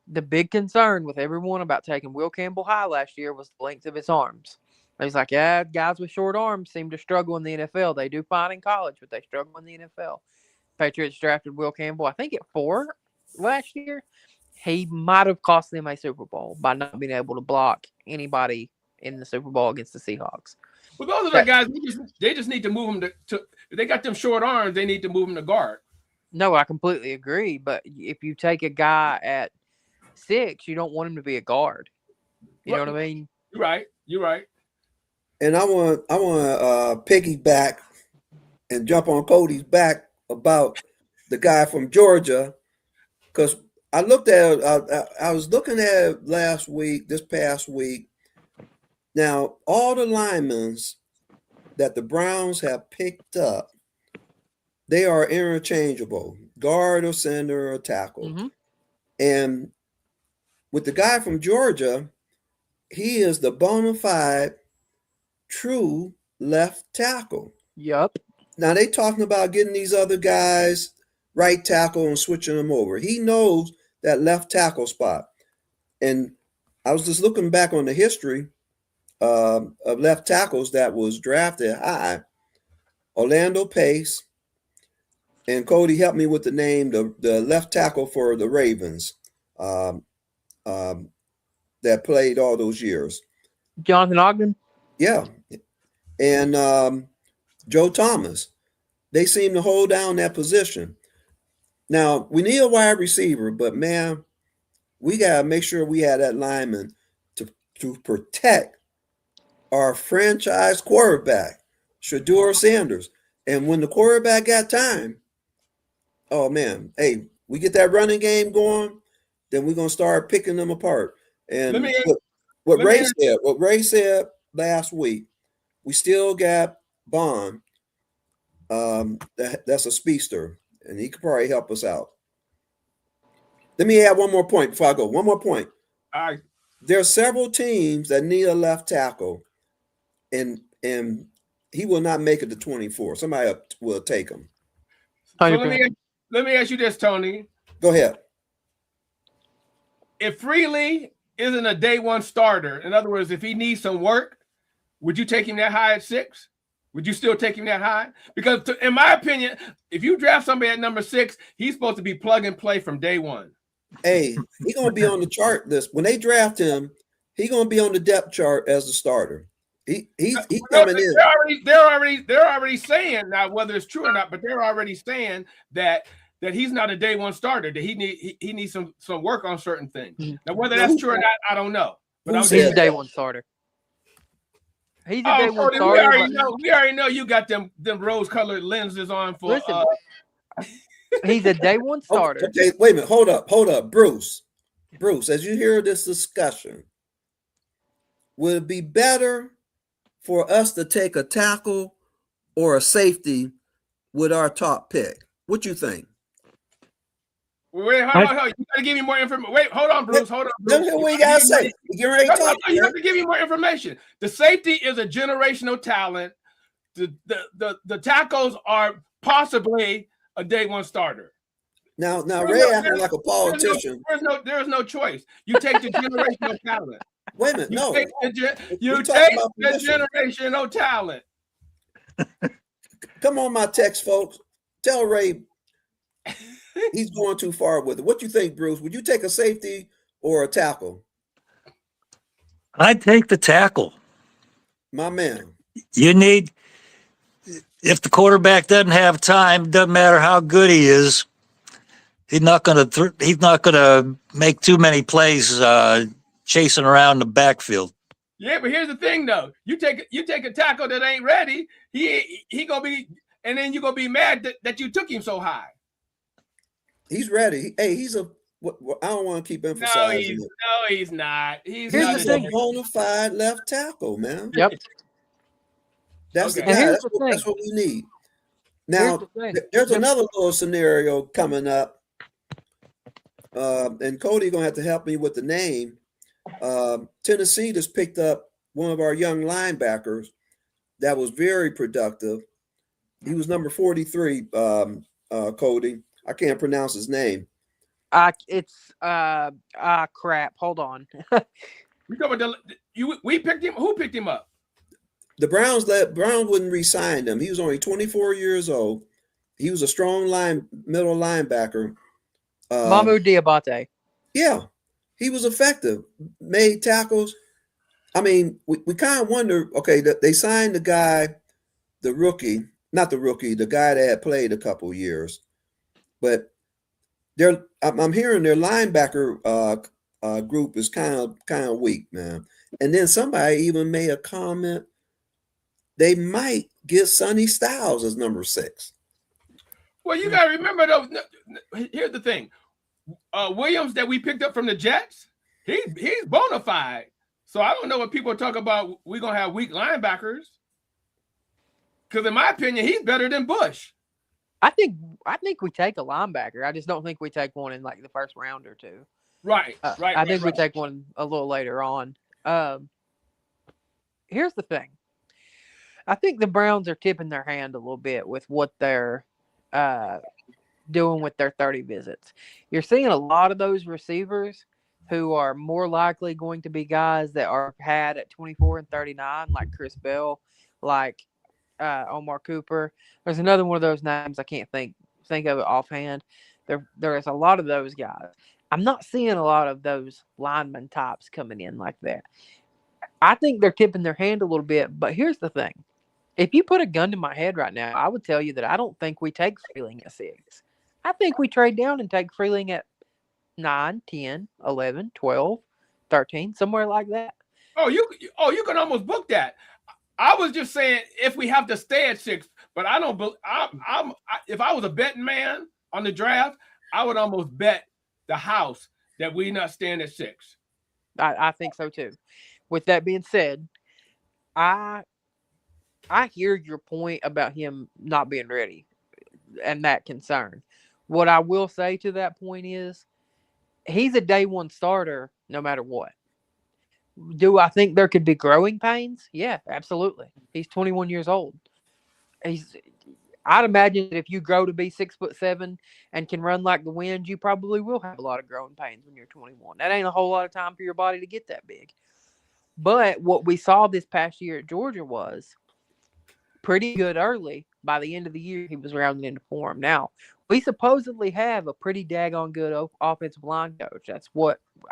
S3: The big concern with everyone about taking Will Campbell high last year was the length of his arms. He's like, yeah, guys with short arms seem to struggle in the NFL. They do fine in college, but they struggle in the NFL. Patriots drafted Will Campbell, I think, at 4 last year. He might have cost them a Super Bowl by not being able to block anybody in the Super Bowl against the Seahawks.
S1: Well, those are the guys. They just need to move them If they got them short arms, they need to move him to guard.
S3: No, I completely agree. But if you take a guy at 6, you don't want him to be a guard. You know what I mean?
S1: You're right. You're right.
S6: And I want to piggyback and jump on Cody's back about the guy from Georgia, because I looked at I was looking at it this past week. Now, all the linemen that the Browns have picked up, they are interchangeable, guard or center or tackle.
S3: Mm-hmm.
S6: And with the guy from Georgia, he is the bona fide true left tackle.
S3: Yep.
S6: Now they talking about getting these other guys right tackle and switching them over. He knows that left tackle spot. And I was just looking back on the history of left tackles that was drafted high. Orlando Pace, and Cody helped me with the name, the left tackle for the Ravens that played all those years.
S3: Jonathan Ogden?
S6: Yeah. And Joe Thomas. They seem to hold down that position. Now, we need a wide receiver, but man, we got to make sure we have that lineman to protect our franchise quarterback, Shedeur Sanders. And when the quarterback got time, oh man, hey, we get that running game going, then we're going to start picking them apart. And what Ray said last week, we still got Bond. That's a speedster, and he could probably help us out. Let me add one more point before I go. One more point.
S1: All right.
S6: There are several teams that need a left tackle, and he will not make it to 24. Somebody will take him.
S1: So let me ask you this, Tony.
S6: Go ahead.
S1: If Freely isn't a day one starter, in other words, if he needs some work, would you take him that high at 6? Would you still take him that high? Because in my opinion, if you draft somebody at number 6, he's supposed to be plug and play from day one.
S6: Hey, he's going to be on the chart list. When they draft him, he's going to be on the depth chart as a starter. He's coming in.
S1: They're already saying, now whether it's true or not, but they're already saying that he's not a day one starter, that he needs some work on certain things. Now whether that's true or not, I don't know. But
S3: he's a day one starter. He's a day one starter.
S1: We already know you got them rose-colored lenses on for.
S3: Listen, he's a day one starter.
S6: Okay, wait a minute. Hold up, Bruce. As you hear this discussion, would it be better for us to take a tackle or a safety with our top pick? What you think?
S1: Wait, hold on. You gotta give me more information. Wait, hold on, Bruce.
S6: That's what we gotta say. You
S1: have to give me more information. The safety is a generational talent. The tackles are possibly a day one starter.
S6: Now Ray acting like a politician.
S1: There's no choice. You take the generational talent.
S6: Wait a minute, no.
S1: You take the generational talent.
S6: Come on, my text, folks. Tell Ray he's going too far with it. What you think, Bruce? Would you take a safety or a tackle?
S4: I'd take the tackle.
S6: My man.
S4: You need, if the quarterback doesn't have time, doesn't matter how good he is, he's not going to make too many plays chasing around the backfield.
S1: Yeah, but here's the thing, though. You take a tackle that ain't ready. He gonna be, and then you gonna be mad that you took him so high.
S6: He's ready. Hey, he's a. I don't want to keep emphasizing it.
S1: No, he's not. He's
S6: a bona fide left tackle, man.
S3: Yep.
S6: That's the guy. That's what we need. Now, there's another little scenario coming up, and Cody gonna have to help me with the name. Tennessee just picked up one of our young linebackers that was very productive. He was number 43. Cody. I can't pronounce his name.
S3: Crap. Hold on.
S1: We picked him. Who picked him up?
S6: The Browns wouldn't re-sign him. He was only 24 years old. He was a strong middle linebacker.
S3: Mamu Diabate.
S6: Yeah, he was effective. Made tackles. I mean, we kind of wonder. Okay, they signed the guy, the rookie, not the rookie, the guy that had played a couple years. But I'm hearing their linebacker group is kind of weak, man. And then somebody even made a comment they might get Sonny Styles as number 6.
S1: Well, you got to remember though. Here's the thing: Williams that we picked up from the Jets, he's bona fide. So I don't know what people talk about. We're gonna have weak linebackers because, in my opinion, he's better than Bush.
S3: I think we take a linebacker. I just don't think we take one in like the first round or two.
S1: Right.
S3: I think we take one a little later on. Here's the thing. I think the Browns are tipping their hand a little bit with what they're doing with their 30 visits. You're seeing a lot of those receivers who are more likely going to be guys that are had at 24 and 39, like Chris Bell, like Omar Cooper. There's another one of those names I can't think of it offhand. There is a lot of those guys. I'm not seeing a lot of those lineman types coming in like that. I think they're tipping their hand a little bit, but here's the thing. If you put a gun to my head right now, I would tell you that I don't think we take Freeling at 6. I think we trade down and take Freeling at 9, 10, 11, 12, 13, somewhere like that.
S1: Oh, you can almost book that. I was just saying if we have to stay at 6, but I don't. If I was a betting man on the draft, I would almost bet the house that we not staying at 6.
S3: I think so too. With that being said, I hear your point about him not being ready and that concern. What I will say to that point is he's a day one starter no matter what. Do I think there could be growing pains? Yeah, absolutely. He's 21 years old. I'd imagine that if you grow to be 6'7" and can run like the wind, you probably will have a lot of growing pains when you're 21. That ain't a whole lot of time for your body to get that big. But what we saw this past year at Georgia was pretty good early. By the end of the year, he was rounding into form. Now, we supposedly have a pretty daggone good offensive line coach. That's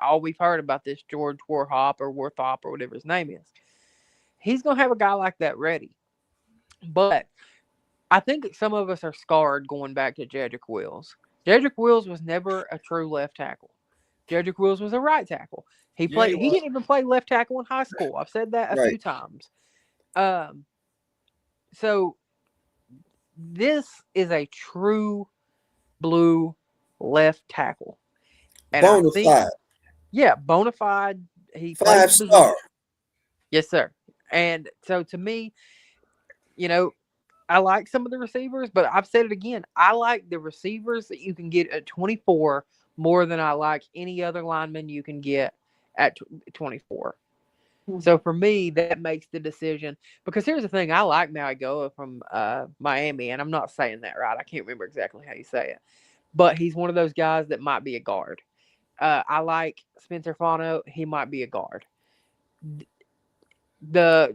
S3: all we've heard about this George Warthop or whatever his name is. He's going to have a guy like that ready. But I think some of us are scarred going back to Jedrick Wills. Jedrick Wills was never a true left tackle. Jedrick Wills was a right tackle. He didn't even play left tackle in high school. I've said that a few times. So this is a true blue left tackle. And
S6: bona fide.
S3: Yeah, bona fide. He
S6: 5-star.
S3: Yes, sir. And so to me, I like some of the receivers, but I've said it again. I like the receivers that you can get at 24 more than I like any other lineman you can get at 24. So for me, that makes the decision. Because here's the thing. I like Marigoa from Miami, and I'm not saying that right. I can't remember exactly how you say it. But he's one of those guys that might be a guard. I like Spencer Fano. He might be a guard. The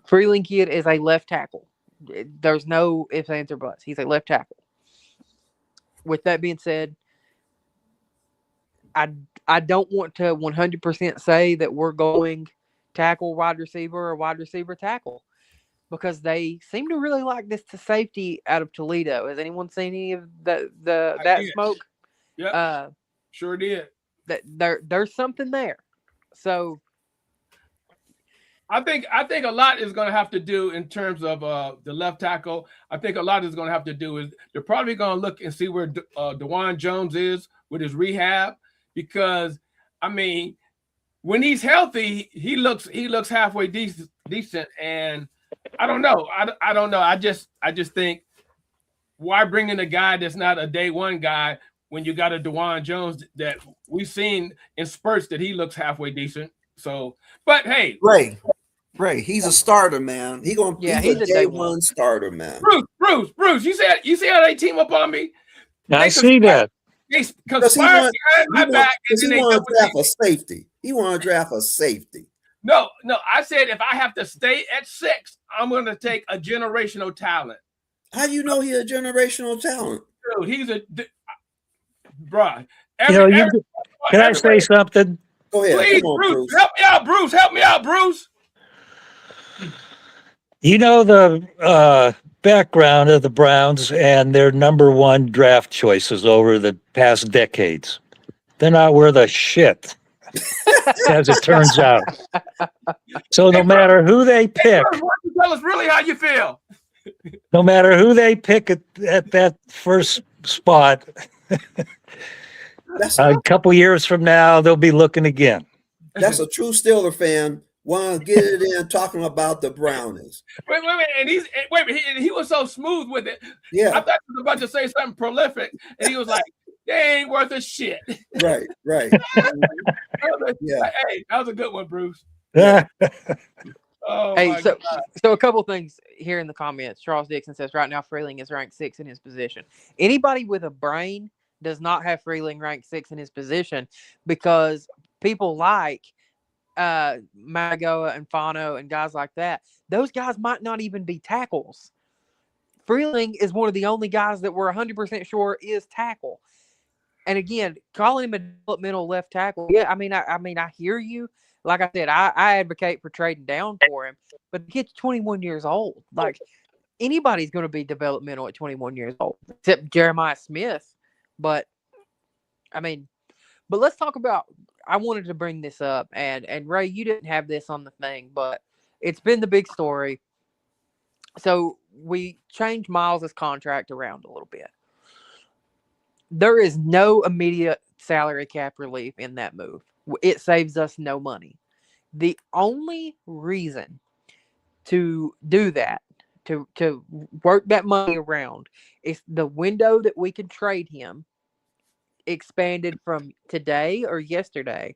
S3: Freeling kid is a left tackle. There's no ifs, ands, or buts. He's a left tackle. With that being said, I don't want to 100% say that we're going tackle wide receiver or wide receiver tackle because they seem to really like this to safety out of Toledo. Has anyone seen any of that smoke?
S1: Yeah, sure did.
S3: There's something there. So
S1: I think a lot is going to have to do in terms of the left tackle. I think a lot is going to have to do is they're probably going to look and see where DeJuan Jones is with his rehab because, I mean, when he's healthy, he looks halfway decent. And I don't know. I don't know. I just think why bring in a guy that's not a day one guy when you got a DeJuan Jones that we've seen in spurts that he looks halfway decent. So, but hey,
S6: Ray, he's a starter, man. He's a day one starter, man.
S1: Bruce, you see how they team up on me?
S4: I see that.
S1: They conspire behind my back, and then
S6: he want to draft a safety. He want to draft a safety.
S1: No. I said if I have to stay at 6, I'm going to take a generational talent.
S6: How do you know he's a generational talent?
S1: Dude, he's a bruh.
S4: Can I say something?
S6: Go ahead.
S1: Please, Bruce, help me out, Bruce.
S4: You know the background of the Browns and their number one draft choices over the past decades. They're not worth a shit, as it turns out. So no
S1: Hey, bro,
S4: matter who they
S1: hey,
S4: pick,
S1: bro, why don't you tell us really how you feel?
S4: no matter who they pick at that first spot,
S6: That's
S4: a couple years from now, they'll be looking again.
S6: that's a true Steeler fan. Want to get it in talking about the Brownies.
S1: Wait, and he was so smooth with it. I
S6: Yeah,
S1: thought he was about to say something prolific, and he was like, "They ain't worth a shit."
S6: right. Yeah.
S1: Hey, that was a good one, Bruce.
S6: Yeah.
S1: Oh
S3: Hey,
S1: my
S3: so
S1: God.
S3: so a couple things here in the comments. Charles Dixon says right now Freeling is ranked 6 in his position. Anybody with a brain does not have Freeling ranked 6 in his position because people like Magoa and Fano and guys like that, those guys might not even be tackles. Freeling is one of the only guys that we're 100% sure is tackle. And again, calling him a developmental left tackle, yeah, I hear you. Like I said, I advocate for trading down for him, but the kid's 21 years old. Like anybody's going to be developmental at 21 years old, except Jeremiah Smith. But but let's talk about. I wanted to bring this up, and Ray, you didn't have this on the thing, but it's been the big story. So we changed Miles's contract around a little bit. There is no immediate salary cap relief in that move. It saves us no money. The only reason to do that, to work that money around, is the window that we can trade him expanded from today or yesterday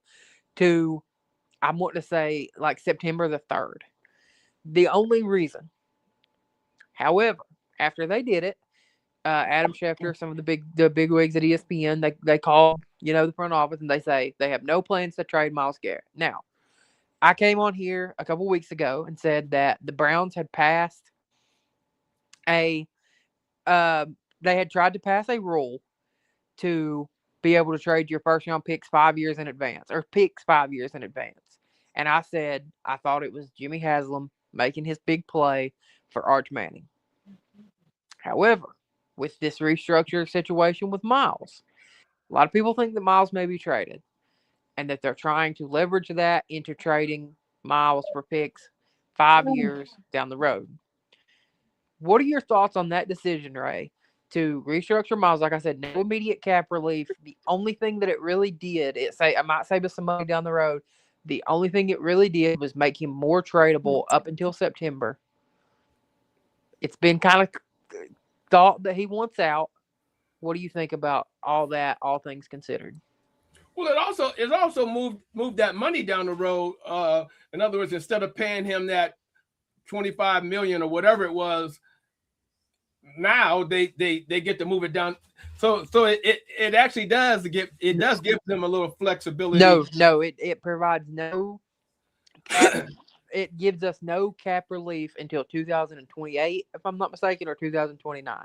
S3: to, I want to say, like September the 3rd. The only reason. However, after they did it, Adam Schefter, some of the big wigs at ESPN, they call the front office and they say they have no plans to trade Myles Garrett. Now, I came on here a couple weeks ago and said that the Browns had passed they had tried to pass a rule to be able to trade your first round picks 5 years in advance, or picks 5 years in advance. And I said I thought it was Jimmy Haslam making his big play for Arch Manning. However, with this restructure situation with Myles, a lot of people think that Myles may be traded and that they're trying to leverage that into trading Myles for picks 5 years down the road. What are your thoughts on that decision, Ray, to restructure Myles? Like I said, no immediate cap relief. The only thing that it really did, I might save us some money down the road. The only thing it really did was make him more tradable up until September. It's been kind of thought that he wants out. What do you think about all that, all things considered?
S1: Well, it also moved that money down the road. In other words, instead of paying him that 25 million or whatever it was, now they get to move it down. So it actually does give them a little flexibility.
S3: No, it provides no cap. It gives us no cap relief until 2028, if I'm not mistaken, or 2029.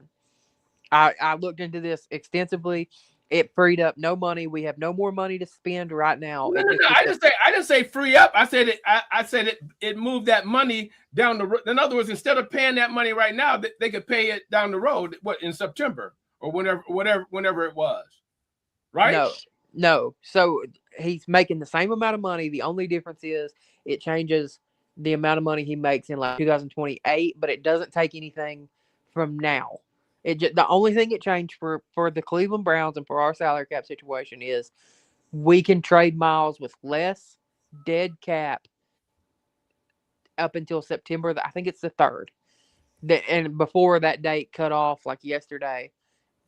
S3: I looked into this extensively. It freed up no money. We have no more money to spend right now.
S1: No, I didn't say free up. I said it moved that money down the road. In other words, instead of paying that money right now, they could pay it down the road. What, in September or whenever it was, right?
S3: No. So he's making the same amount of money. The only difference is it changes the amount of money he makes in like 2028, but it doesn't take anything from now. The only thing it changed for the Cleveland Browns and for our salary cap situation is we can trade Myles with less dead cap up until September. I think it's the 3rd. And before that date cut off, like yesterday,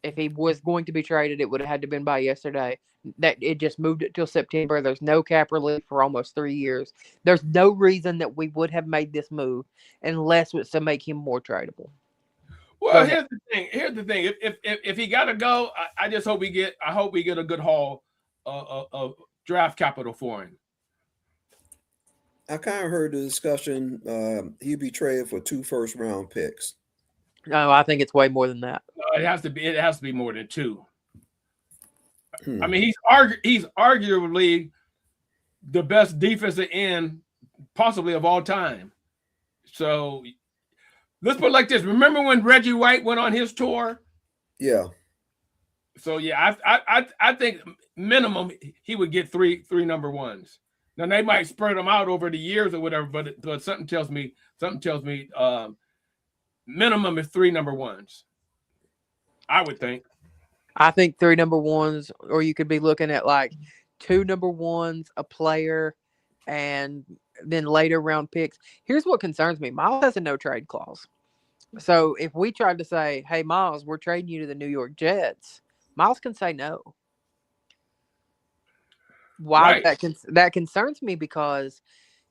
S3: if he was going to be traded, it would have had to been by yesterday. That it just moved it till September. There's no cap relief for almost 3 years. There's no reason that we would have made this move unless it's to make him more tradable.
S1: Well, here's the thing. If he got to go, I just hope we get a good haul of draft capital for him.
S6: I kind of heard the discussion. He'd be traded for 2 first-round picks.
S3: No, I think it's way more than that.
S1: It has to be more than 2. I mean, he's arguably the best defensive end possibly of all time. So let's put it like this. Remember when Reggie White went on his tour?
S6: Yeah.
S1: So yeah, I think minimum he would get three number ones. Now they might spread them out over the years or whatever, but something tells me minimum is three number ones. I would think.
S3: I think three number ones, or you could be looking at like two number ones, a player, and then later round picks. Here's what concerns me: Miles has a no trade clause. So if we tried to say, "Hey, Miles, we're trading you to the New York Jets," Miles can say no. Why
S1: Right.
S3: that concerns me, because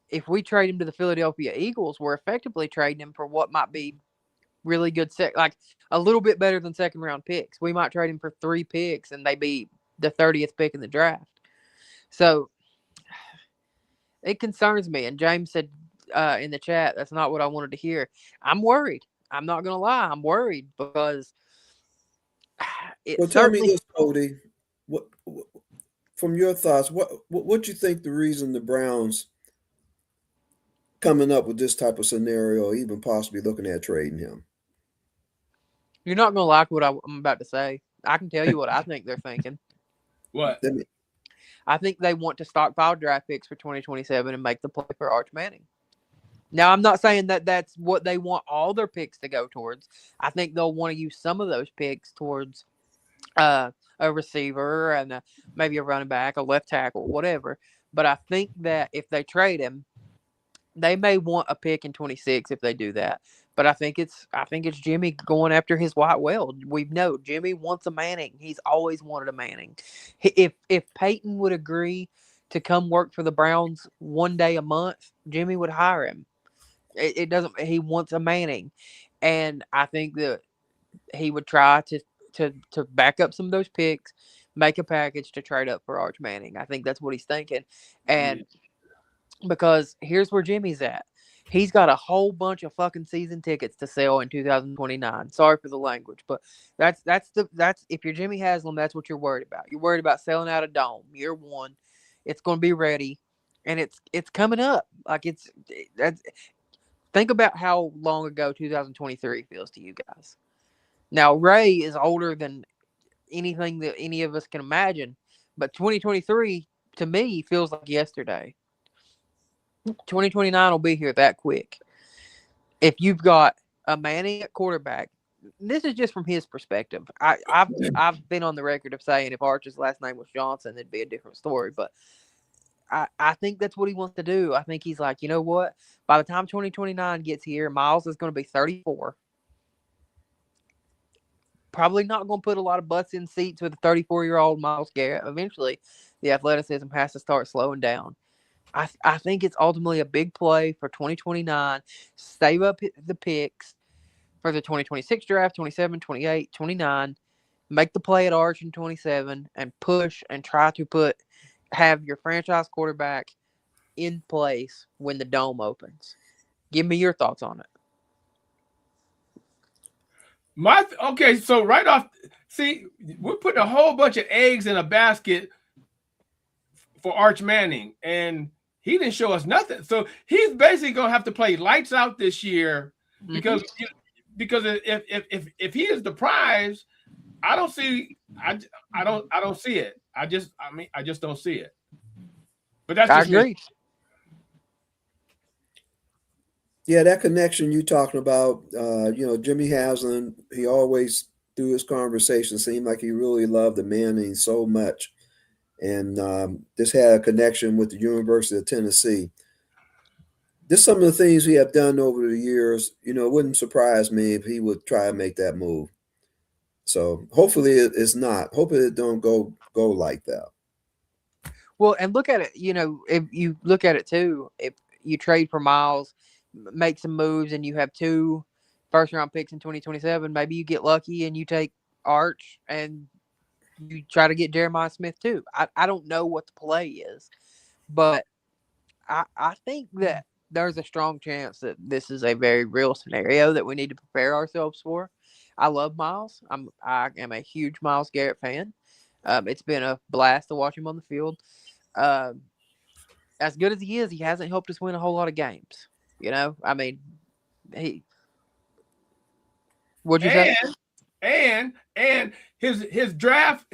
S3: if we trade him to the Philadelphia Eagles, we're effectively trading him for what might be really good like a little bit better than second round picks. We might trade him for 3 picks and they be the 30th pick in the draft. So it concerns me. And James said in the chat, that's not what I wanted to hear. I'm worried. I'm not gonna lie. I'm worried because it
S6: Well, tell me
S3: certainly.
S6: this, Cody. What from your thoughts, what you think the reason the Browns coming up with this type of scenario, or even possibly looking at trading him?
S3: You're not gonna like what I'm about to say. I can tell you what I think they're thinking.
S1: What?
S3: I think they want to stockpile draft picks for 2027 and make the play for Arch Manning. Now, I'm not saying that that's what they want all their picks to go towards. I think they'll want to use some of those picks towards a receiver and maybe a running back, a left tackle, whatever. But I think that if they trade him, they may want a pick in 26 if they do that. But I think it's Jimmy going after his white whale. We know Jimmy wants a Manning. He's always wanted a Manning. If Peyton would agree to come work for the Browns one day a month, Jimmy would hire him. It doesn't. He wants a Manning, and I think that he would try to back up some of those picks, make a package to trade up for Arch Manning. I think that's what he's thinking, and because here's where Jimmy's at. He's got a whole bunch of fucking season tickets to sell in 2029. Sorry for the language, but that's if you're Jimmy Haslam, that's what you're worried about. You're worried about selling out a dome year one. It's going to be ready, and it's coming up. Like that's. Think about how long ago 2023 feels to you guys. Now Ray is older than anything that any of us can imagine, but 2023 to me feels like yesterday. 2029 will be here that quick. If you've got a Manning at quarterback, this is just from his perspective. I've been on the record of saying if Arch's last name was Johnson, it'd be a different story. But I think that's what he wants to do. I think he's like, you know what? By the time 2029 gets here, Miles is going to be 34. Probably not going to put a lot of butts in seats with a 34-year-old Myles Garrett. Eventually, the athleticism has to start slowing down. I think it's ultimately a big play for 2029. Save up the picks for the 2026 draft, 27, 28, 29. Make the play at Arch in 27 and push and try to have your franchise quarterback in place when the dome opens. Give me your thoughts on it.
S1: Okay, so right off, see, we're putting a whole bunch of eggs in a basket for Arch Manning, and he didn't show us nothing. So he's basically gonna have to play lights out this year because if he is the prize, I don't see it. I just don't see it. But that's just
S3: I agree.
S1: Me.
S6: Yeah, that connection you talking about, Jimmy Haslam, he always, through his conversation, seemed like he really loved the Manning so much. And just had a connection with the University of Tennessee. Just some of the things we have done over the years, it wouldn't surprise me if he would try and make that move. So hopefully it's not. Hopefully it don't go like that.
S3: Well, and look at it, if you look at it too, if you trade for Miles, make some moves, and you have 2 first-round picks in 2027, maybe you get lucky and you take Arch and you try to get Jeremiah Smith too. I don't know what the play is, but I think that there's a strong chance that this is a very real scenario that we need to prepare ourselves for. I love Miles. I am a huge Myles Garrett fan. It's been a blast to watch him on the field. As good as he is, he hasn't helped us win a whole lot of games. I mean, What'd you say?
S1: And his draft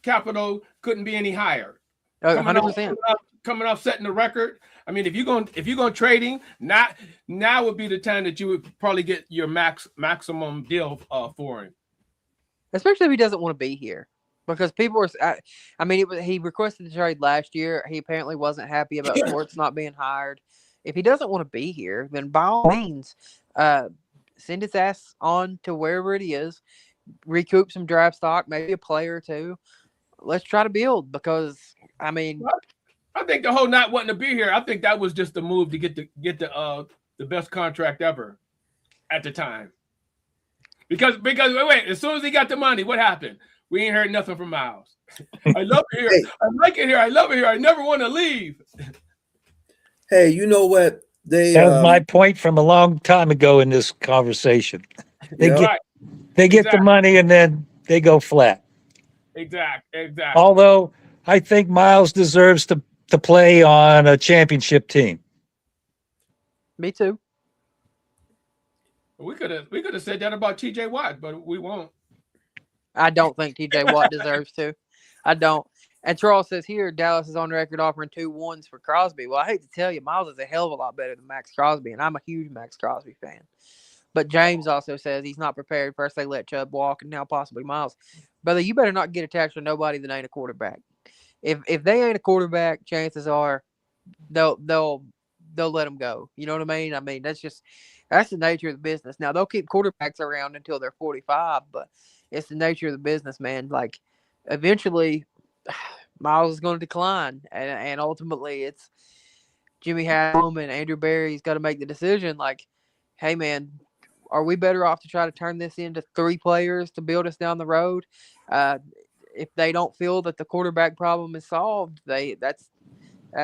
S1: capital couldn't be any higher.
S3: 100%.
S1: Coming off setting the record. I mean, if you're going trading, now would be the time that you would probably get your maximum deal for him.
S3: Especially if he doesn't want to be here, because people are. I mean, he requested the trade last year. He apparently wasn't happy about Schwartz not being hired. If he doesn't want to be here, then by all means, send his ass on to wherever it is, recoup some draft stock, maybe a player or two. Let's try to build, because I mean,
S1: I think the whole not wanting to be here, I think that was just a move to get the best contract ever at the time. Because wait, as soon as he got the money, what happened? We ain't heard nothing from Miles. I love it here. I like it here. I love it here. I never want to leave.
S6: Hey, you know what?
S4: That was my point from a long time ago in this conversation. They get the money and then they go flat.
S1: Exactly.
S4: Although I think Miles deserves to play on a championship team.
S3: Me too.
S1: We could have said that about TJ Watt, but we won't.
S3: I don't think TJ Watt deserves to. I don't. And Charles says here, Dallas is on record offering 2 1s for Crosby. Well, I hate to tell you, Miles is a hell of a lot better than Max Crosby, and I'm a huge Max Crosby fan. But James also says he's not prepared. First they let Chubb walk, and now possibly Miles. Brother, you better not get attached to nobody that ain't a quarterback. If they ain't a quarterback, chances are they'll let them go. You know what I mean? I mean, that's the nature of the business. Now, they'll keep quarterbacks around until they're 45, but it's the nature of the business, man. Like, eventually, Miles is going to decline, and ultimately, it's Jimmy Haslam and Andrew Berry's got to make the decision. Like, hey, man, are we better off to try to turn this into 3 players to build us down the road? If they don't feel that the quarterback problem is solved, that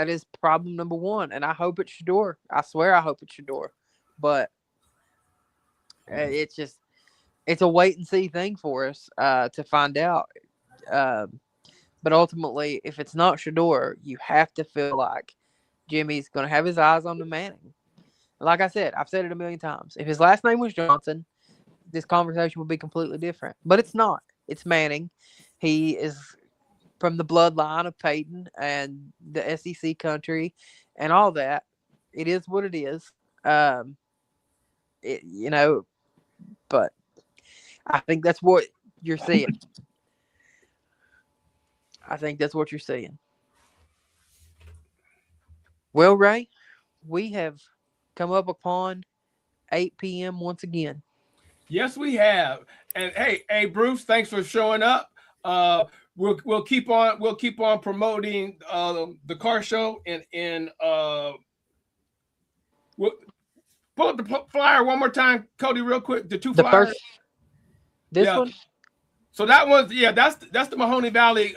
S3: is problem number 1, and I hope it's Shador. I swear I hope it's Shador. But it's a wait and see thing for us to find out. But ultimately, if it's not Shador, you have to feel like Jimmy's going to have his eyes on the Manning. Like I said, I've said it a million times. If his last name was Johnson, this conversation would be completely different. But it's not. It's Manning. He is from the bloodline of Peyton and the SEC country and all that. It is what it is. But I think that's what you're seeing. Well, Ray, we have come up upon 8 p.m. once again.
S1: Yes, we have. And hey, Bruce, thanks for showing up. We'll keep on promoting the car show and we'll pull up the flyer one more time, Cody, real quick. The 2 flyers.
S3: This one.
S1: So that was that's the Mahoney Valley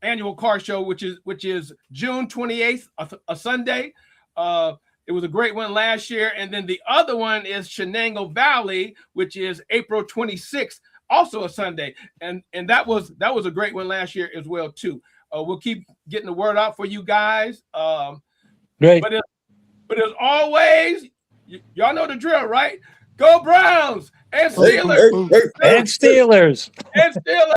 S1: annual car show, which is June 28th, a Sunday. It was a great one last year, and then the other one is Shenango Valley, which is April 26th, also a Sunday, and that was a great one last year as well too. We'll keep getting the word out for you guys.
S4: Great.
S1: But as always, y'all know the drill, right? Go Browns and Steelers.
S4: And Steelers.
S1: And Steelers.